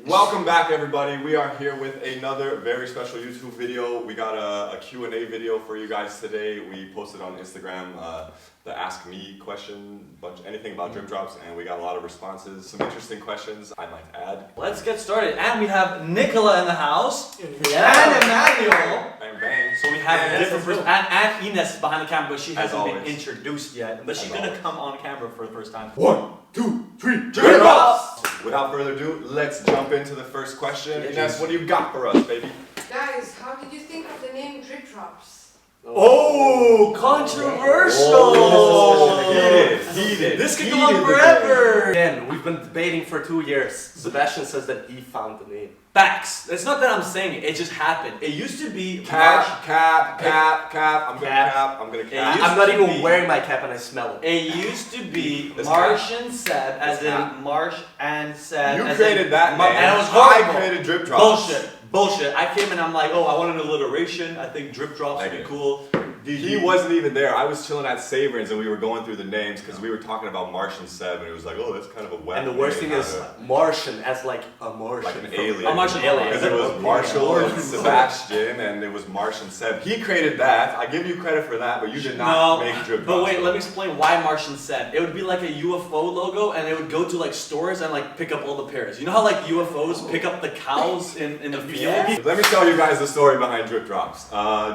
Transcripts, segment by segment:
Welcome back, everybody. We are here with another very special YouTube video. We got a Q&A video for you guys today. We posted on Instagram the Ask Me question, anything about drip drops, and we got a lot of responses. Some interesting questions, I might add. Let's get started. And we have Nicola in the house, and Emmanuel. Bang bang. So we have different and Ines behind the camera, but she hasn't been always. introduced yet. But she's gonna come on camera for the first time. 1, 2, 3, drip drops! Without further ado, let's jump into the first question. Ines, what do you got for us, baby? Guys, how did you think of the name Drip Drops? Oh, controversial! Heated. This could go on forever! Again, we've been debating for 2 years. Sebastian says that he found the name. Facts. It's not that I'm saying it, it just happened. It used to be Cap. I'm gonna cap. I'm not even wearing my cap and I smell it. It used to be Marsh and Seb, as in Marsh and Seb. You created that name. And it was horrible. I created drip drops. Bullshit. I came and I'm like, oh, I want an alliteration. I think drip drops would be cool. He wasn't even there. I was chilling at Saverns and we were going through the names because we were talking about Marsh and Seb, and it was like, oh, that's kind of a wet. And the worst thing is Martian as like a Martian. Like an alien. A Martian alien. Because it was Marshall and Sebastian, and it was Marsh and Seb. He created that. I give you credit for that, but you did not make drip drops. But wait, let me explain why Marsh and Seb. It would be like a UFO logo, and it would go to like stores and like pick up all the pairs. You know how like UFOs pick up the cows in the field? Yeah. Let me tell you guys the story behind drip drops.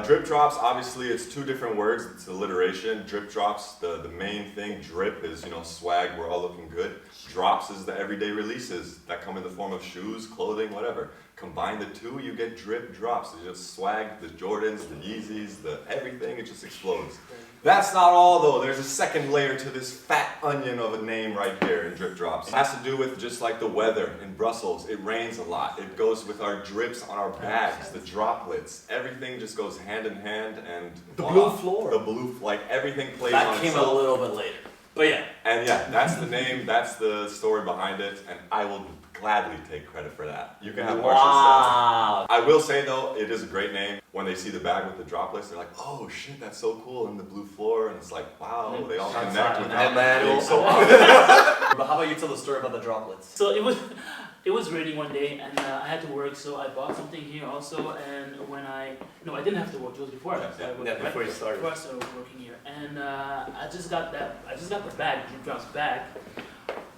Drip drops, obviously, it's two different words. It's alliteration. Drip drops, the main thing. Drip is, swag, we're all looking good. Drops is the everyday releases that come in the form of shoes, clothing, whatever. Combine the two, you get drip drops. It's just swag, the Jordans, the Yeezys, the everything, it just explodes. That's not all though. There's a second layer to this fat onion of a name right here in drip drops. It has to do with just like the weather in Brussels. It rains a lot. It goes with our drips on our bags, the droplets. Everything just goes hand in hand, and the blue floor. The blue, like everything plays that on came itself. a little bit later. But yeah. And yeah, that's the name, that's the story behind it, and I will gladly take credit for that. You can have Marsh and Seb. I will say though, it is a great name. When they see the bag with the droplets, they're like, oh shit, that's so cool, and the blue floor, and it's like, wow, they all connect with that. So but how about you tell the story about the droplets? So it was raining one day, and I had to work, so I bought something here also. And when I didn't have to work. It was before Before you started. Before I started working here, and I just got the bag, Drip Drops bag,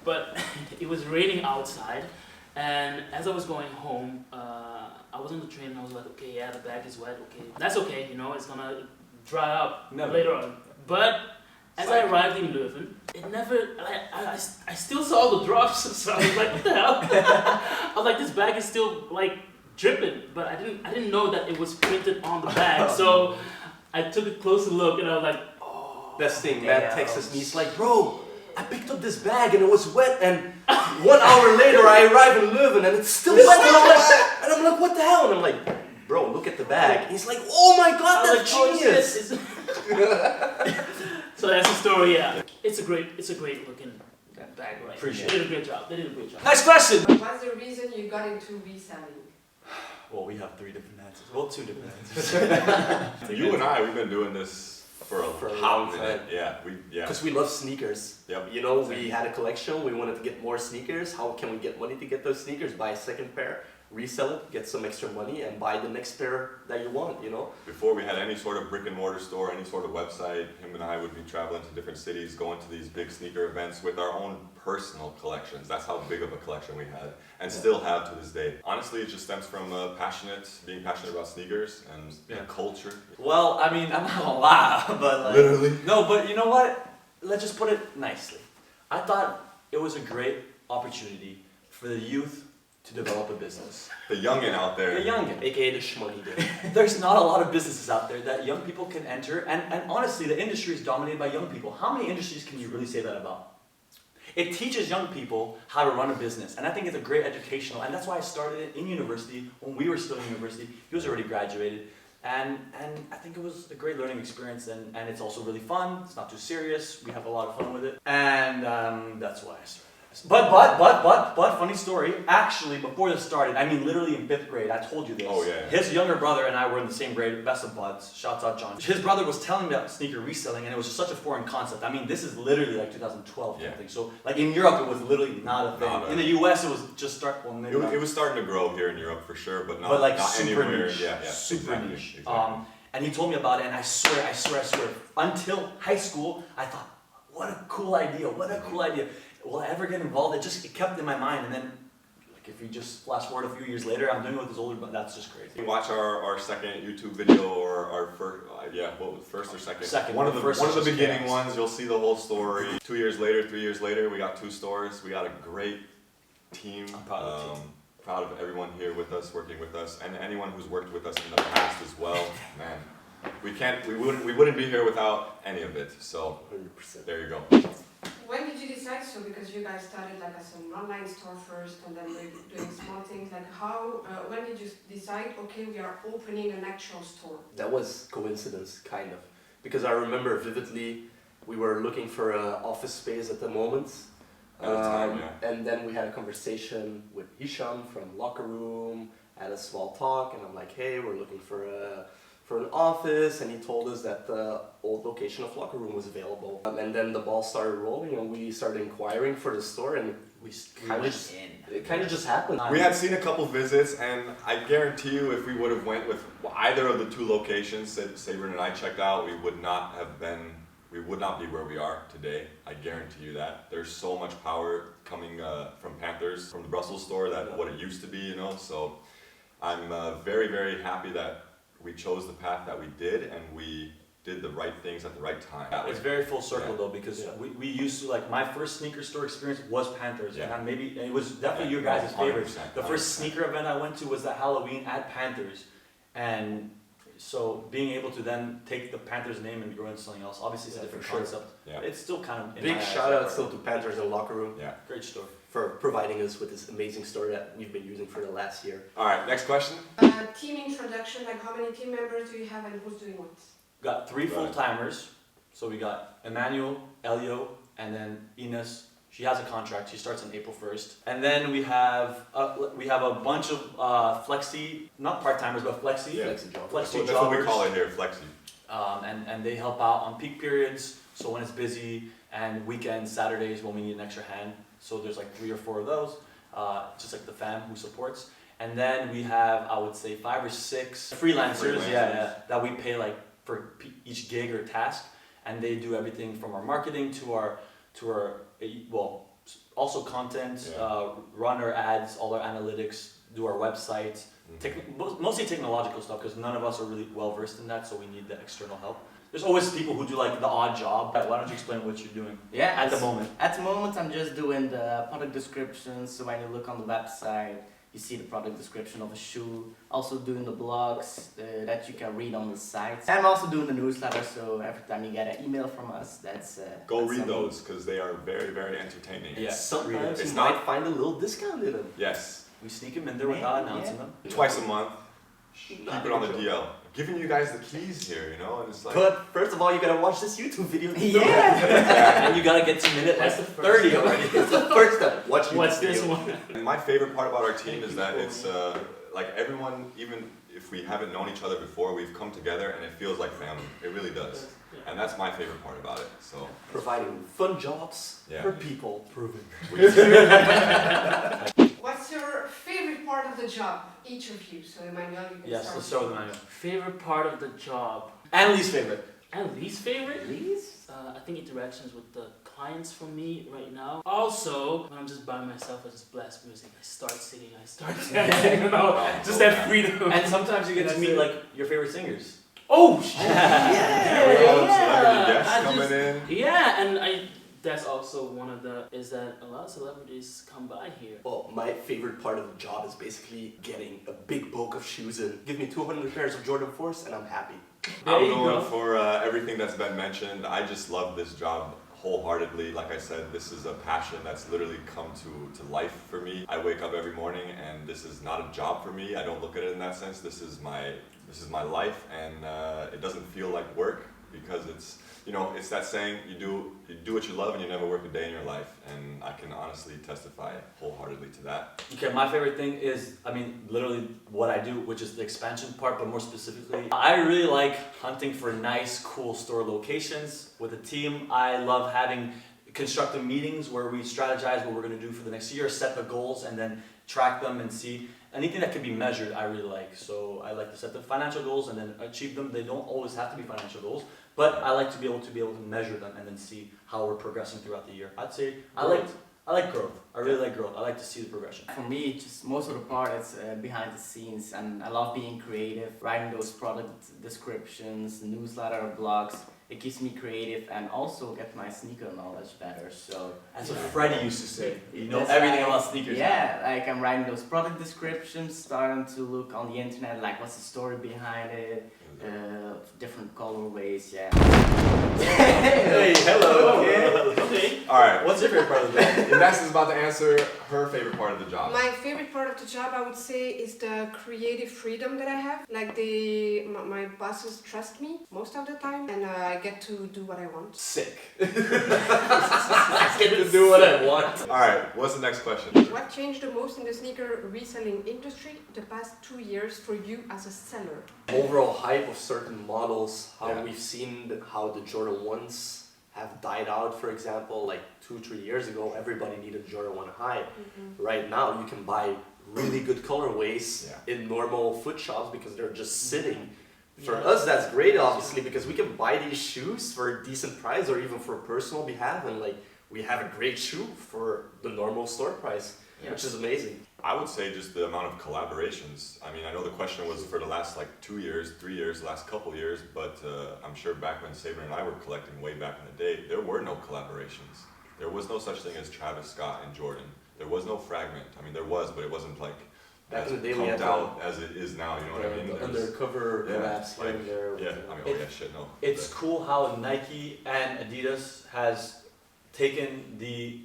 but it was raining outside, and as I was going home, I was on the train and I was like, okay, yeah, the bag is wet. Okay, that's okay, it's gonna dry up later on. But as I arrived in Leuven, it never. I still saw the drops, so I was like, what the hell? I was like, this bag is still like dripping, but I didn't know that it was printed on the bag. So I took a closer look, and I was like, oh. Best thing, Matt texts me. He's like, bro, I picked up this bag and it was wet, and 1 hour later I arrive in Leuven and it's still wet. And I'm like, what the hell? And I'm like, bro, look at the bag. And he's like, oh my god, that's genius. So that's the story. Yeah, it's a great looking bag, right? Appreciate They did a great job. Next question. What's the reason you got into reselling? Well, we have 3 different answers. Well, 2 different answers. You and I, we've been doing this for a long minute. time. Yeah, Because we love sneakers. Yep. We had a collection. We wanted to get more sneakers. How can we get money to get those sneakers? Buy a second pair, resell it, get some extra money, and buy the next pair that you want, Before we had any sort of brick and mortar store, any sort of website, him and I would be traveling to different cities, going to these big sneaker events with our own personal collections. That's how big of a collection we had, and still have to this day. Honestly, it just stems from being passionate about sneakers and culture. Well, I mean, I'm not gonna lie, but like, literally. No, but you know what? Let's just put it nicely. I thought it was a great opportunity for the youth to develop a business. The youngin' out there. The youngin', aka the shmoney dude. There's not a lot of businesses out there that young people can enter, and honestly, the industry is dominated by young people. How many industries can you really say that about? It teaches young people how to run a business, and I think it's a great educational, and that's why I started it in university, when we were still in university. He was already graduated, and I think it was a great learning experience, and it's also really fun. It's not too serious. We have a lot of fun with it, and that's why I started. But, funny story. Actually, before this started, I mean, literally in 5th grade, I told you this. Oh, yeah. His younger brother and I were in the same grade, best of buds. Shouts out John. His brother was telling me about sneaker reselling, and it was just such a foreign concept. I mean, this is literally like 2012 Yeah. something. So, like in Europe, it was literally not a thing. Not a- In the US, it was just start. Well, maybe not. It was starting to grow here in Europe for sure, but not, But like not super anywhere. niche. Yeah, Super exactly, niche. exactly. And he told me about it, and I swear, until high school, I thought, what a cool idea, what a cool idea. Will I ever get involved? It kept in my mind, and then, like, if you just flash forward a few years later, I'm doing it with this older, but that's just crazy. You watch our second YouTube video or our first, what was first or second? Second. One of the First one of the was just beginning chaos. ones. You'll see the whole story. 2 years later, 3 years later, we got 2 stores. We got a great team. I'm proud of the team. Proud of everyone here with us, working with us, and anyone who's worked with us in the past as well. Man, we wouldn't be here without any of it. So 100%. there you go. When did you decide so? Because you guys started like as an online store first, and then we're doing small things. Like when did you decide? Okay, we are opening an actual store. That was coincidence, kind of. Because I remember vividly, we were looking for an office space at the moment. At the time, yeah. And then we had a conversation with Hisham from Locker Room, had a small talk, and I'm like, hey, we're looking for an office, and he told us that the old location of Locker Room was available. And then the ball started rolling, and we started inquiring for the store, and it kind of just happened. We had seen a couple visits, and I guarantee you, if we would have went with either of the 2 locations that Sabrin and I checked out, we would not be where we are today. I guarantee you that. There's so much power coming from Panthers, from the Brussels store, that what it used to be, you know. So I'm very, very happy that we chose the path that we did, and we did the right things at the right time. It's very full circle Yeah. though, because Yeah. we used to, like, my first sneaker store experience was Panthers, Yeah. and it was definitely Yeah. your guys' favorite. 100%, The first 100%. sneaker event I went to was at Halloween at Panthers, and so being able to then take the Panthers name and grow into something else, obviously it's a Yeah, different for sure. concept. Yeah. It's still kind of in Big my eyes, shout out like, still to Panthers and Locker Room Yeah. great store. for providing us with this amazing store that we've been using for the last year. All right, next question. Team introduction. Like how many team members do you have, and who's doing what? Got 3 Right. full-timers, so we got Emmanuel, Elio, and then Ines. She has a contract. She starts on April 1st. And then we have a bunch of flexi, not part-timers, but flexi. Yeah. Flexi job. Flexi That's what we jobbers. call it here, flexi. And they help out on peak periods, so when it's busy, and weekends, Saturdays when we need an extra hand. So there's like 3 or 4 of those, just like the fam who supports. And then we have, I would say, 5 or 6 freelancers, yeah, that we pay like for each gig or task, and they do everything from our marketing to our well, also content, Yeah. run our ads, all our analytics, do our website. Mostly technological stuff, because none of us are really well versed in that, so we need the external help. There's always people who do like the odd job. Why don't you explain what you're doing Yeah, at the moment? At the moment, I'm just doing the product descriptions. So when you look on the website, you see the product description of a shoe. Also doing the blogs that you can read on the site. I'm also doing the newsletter. So every time you get an email from us, that's Go that's read something. those, because they are very, very entertaining. Yeah. Sometimes It's you not- might find a little discount in them. Yes. We sneak them in there without announcing them. Twice a month. Keep it on the DL. Giving you guys the keys here, you know, and it's like. But first of all, you gotta watch this YouTube video. Yeah. And you gotta get to minute like That's the first 30 step. already. It's the first step. Watch YouTube What's this video. one? And my favorite part about our team is that it's like everyone, even if we haven't known each other before, we've come together and it feels like family. It really does. And that's my favorite part about it. So Providing fun jobs Yeah. for people. Proven. What's your favorite part of the job, each of you? So Emmanuel, you can Yes, start. let's start with Emmanuel. Favorite part of the job? And least favorite. And least favorite? Please? I think interactions with the clients for me right now. Also, when I'm just by myself, I just blast music. I start singing, I start dancing, you know, just that freedom. And sometimes you get to That's meet it. like your favorite singers. Oh, shit! everyone, celebrity guests I coming just- in. Yeah, and that's also one of is that a lot of celebrities come by here. Well, my favorite part of the job is basically getting a big bulk of shoes in. Give me 200 pairs of Jordan 4s and I'm happy. There I'm you going go. for everything that's been mentioned. I just love this job wholeheartedly. Like I said, this is a passion that's literally come to life for me. I wake up every morning and this is not a job for me. I don't look at it in that sense. This is my life, and it doesn't feel like work because it's, you know, it's that saying, you do what you love and you never work a day in your life, and I can honestly testify wholeheartedly to that. Okay, my favorite thing is, I mean, literally what I do, which is the expansion part, but more specifically, I really like hunting for nice, cool store locations with a team. I love having constructive meetings where we strategize what we're going to do for the next year, set the goals, and then track them and see. Anything that can be measured, I really like. So I like to set the financial goals and then achieve them. They don't always have to be financial goals, but I like to be able to measure them and then see how we're progressing throughout the year. I'd say I like growth. I really like growth. I like to see the progression. For me, just most of the part is behind the scenes, and I love being creative, writing those product descriptions, newsletter, blogs. It keeps me creative and also get my sneaker knowledge better. So That's what Freddie used to say. You know That's everything right. about sneakers. Yeah, like I'm writing those product descriptions, starting to look on the internet, like what's the story behind it, different colorways, yeah. Hey, hello. Okay. All right, What's your favorite part of the job? Ines is about to answer her favorite part of the job. My favorite part of the job, I would say, is the creative freedom that I have. Like my bosses trust me most of the time, and I get to do what I want. Sick. I get to do what I want. All right, what's the next question? What changed the most in the sneaker reselling industry the past 2 years for you as a seller? Overall hype of certain models, how Yeah. we've seen how the Jordan 1s have died out, for example, like 2-3 years ago, everybody needed Jordan 1 high. Right now, you can buy really good colorways Yeah. in normal foot shops because they're just sitting. For Yeah. us, that's great, obviously, because we can buy these shoes for a decent price or even for a personal behalf, and like we have a great shoe for the normal store price, which is amazing. I would say just the amount of collaborations. I mean, I know the question was for the last like 2 years, 3 years, last couple years, but I'm sure back when Saban and I were collecting way back in the day, there were no collaborations. There was no such thing as Travis Scott and Jordan. There was no Fragment. I mean, there was, but it wasn't like Back as in the day, we pumped had out as it is now. You know what I mean? The There's- undercover yeah, collabs here like, and there. Yeah, I mean, oh yeah, shit, no. It's cool how Nike and Adidas has taken the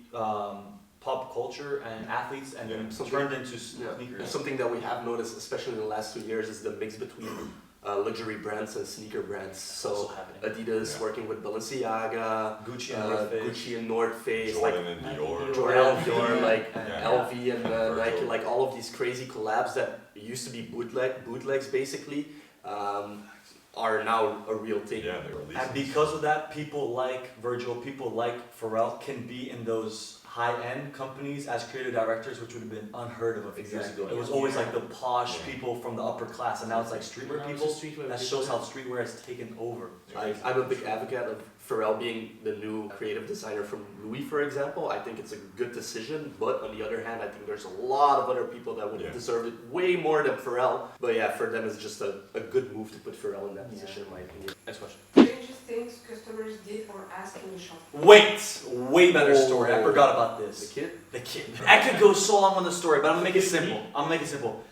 pop culture and athletes and then Something- turned into Yeah. sneakers. Something that we have noticed, especially in the last 2 years, is the mix between luxury brands and sneaker brands. Also So happening. Adidas Yeah. working with Balenciaga, Gucci and North Face. Gucci and North Face, Jordan like and Dior. Jordan, LV, Dior, like yeah. LV and Virgil. Nike, like all of these crazy collabs that used to be bootlegs basically, are now a real thing. Yeah, they released. And because of that, people like Virgil, people like Pharrell can be in those high-end companies as creative directors, which would have been unheard of a few years ago. It was always like the posh Yeah. people from the upper class, and now it's like streetwear Now it's people. just streetwear That people. shows how streetwear has taken over. I'm a big advocate of Pharrell being the new creative designer from Louis, for example. I think it's a good decision, but on the other hand, I think there's a lot of other people that would have Yeah. deserved it way more than Pharrell. But yeah, for them, it's just a good move to put Pharrell in that Yeah. position, in my opinion. Next question. Strangest things customers did or asked in the shop. Wait, way better story. I Oh. forgot about The this. kid? The kid. I could go so long on the story, but I'm gonna make it simple.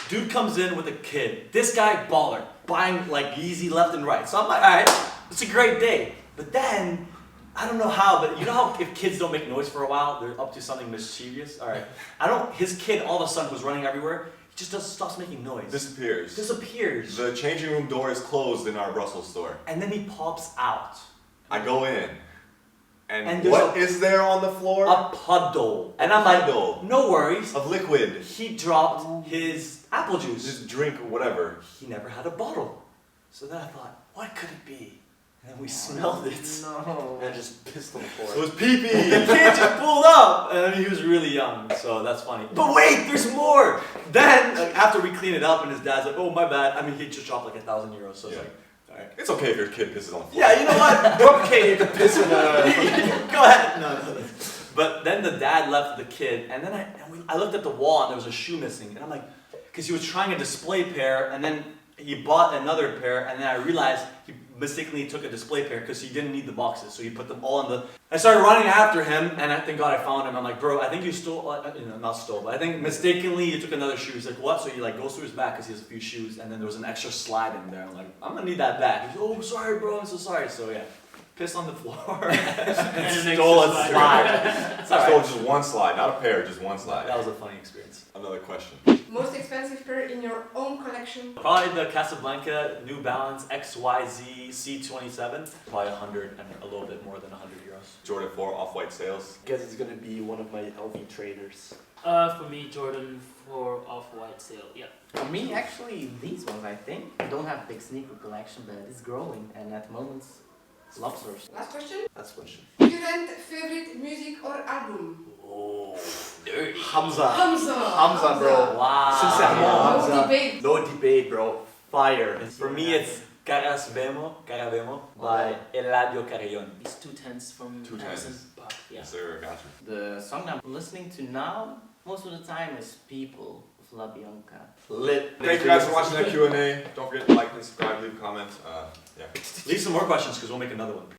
Dude comes in with a kid. This guy, baller, buying like Yeezy left and right. So I'm like, alright, it's a great day. But then, I don't know how, but you know how if kids don't make noise for a while, they're up to something mischievous? Alright. His kid all of a sudden was running everywhere. He just stops making noise. Disappears. Disappears. The changing room door is closed in our Brussels store. And then he pops out. I go in, and there's what is there on the floor? A puddle. And I'm like, Puddle. no worries. Of liquid. He dropped his apple juice. Just drink whatever. He never had a bottle. So then I thought, what could it be? And then we smelled it. No. And just pissed on the floor. It was pee-pee. The kid just pulled up, and he was really young, so that's funny. But wait, there's more. Then after we clean it up, and his dad's like, "Oh my bad." I mean, he just dropped like €1,000, so it's Yeah. like, all right. It's okay if your kid pisses on the floor. Yeah, you know what? Okay, you can piss in a... Go ahead. No. But then the dad left the kid, and then I looked at the wall, and there was a shoe missing, and I'm like, because he was trying a display pair, and then he bought another pair, and then I realized he mistakenly took a display pair because he didn't need the boxes, so he put them all in the. I started running after him, and thank God I found him. I'm like, bro, I think you stole, not stole, but I think mistakenly you took another shoe. He's like, what? So he like goes through his back because he has a few shoes, and then there was an extra slide in there. I'm like, I'm gonna need that back. He's like, oh, sorry, bro, I'm so sorry. So yeah, piss on the floor And and an stole a extra slide. It's I alright. stole just one slide, not a pair, just one slide. That was a funny experience. Another question. Most expensive pair in your own collection? Probably the Casablanca New Balance XYZ C27. Probably 100 and a little bit more than 100 euros. Jordan 4 off-white sales. I guess it's gonna be one of my LV trainers. For me, Jordan 4 off-white sale. Yeah. For me, actually, these ones, I think. I don't have a big sneaker collection, but it's growing, and at the moment, lobsters. Last question. That's the question. Current favorite music or album? Oh, dirty. Hamza. Hamza. bro. Wow. Sincèrement, No Hamza. debate. No debate, bro. Fire. For me, it's Carabemo by Eladio Carrion. These 210s from 210s. Anderson Park. Yeah. Yes, sir, got you. The song that I'm listening to now, most of the time, is People of La Bianca. Lit. Thank you guys for watching that Q&A. Don't forget to like and subscribe, leave a comment. Yeah. Leave some more questions because we'll make another one.